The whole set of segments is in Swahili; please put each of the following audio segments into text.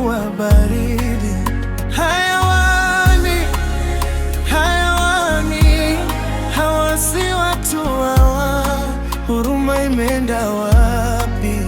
imekuwa baridi. Hayawani, hayawani, hawa si watu hawa, huruma imeenda wapi?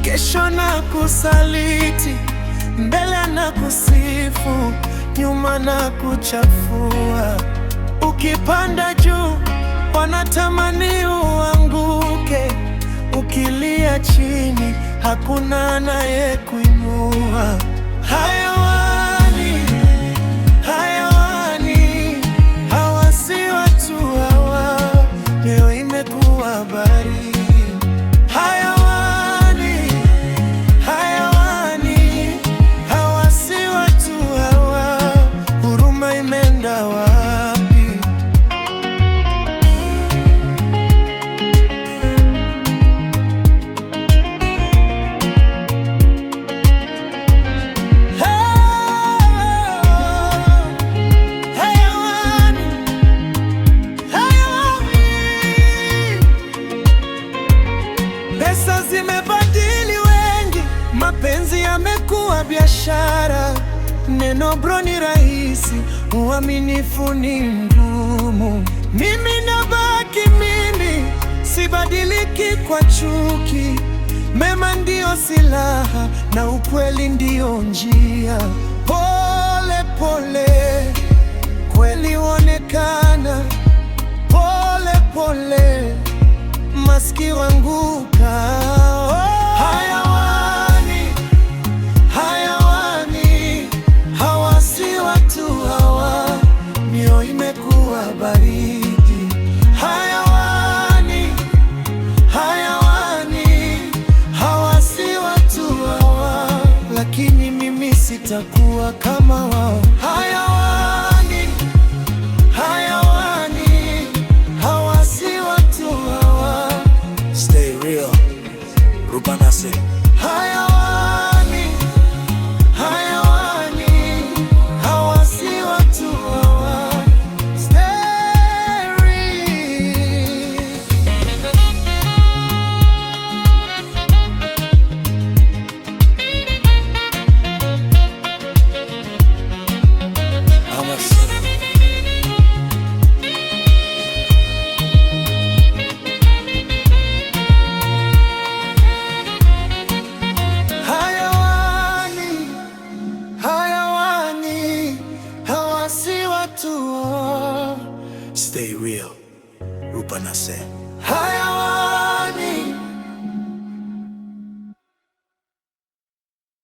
Kesho na kusaliti, mbele na kusifu, nyuma na kuchafua. Ukipanda juu wanatamani uanguke, ukilia chini hakuna anayekuinua. Hayawani, hayawani, hawa si watu hawa, leo imekuwa baridi. Pesa zimebadili wengi, mapenzi yamekuwa biashara. Neno bro ni rahisi, uaminifu ni ngumu. Mimi nabaki mimi, sibadiliki kwa chuki. Mema ndio silaha na ukweli ndio njia. Pole pole, kweli huonekana. Pole pole, maski wanguka. Hayawani, hayawani, hawa si watu hawa, mioyo imekuwa baridi. Hayawani, hayawani, hawa si watu hawa, lakini mimi sitakuwa kama wao.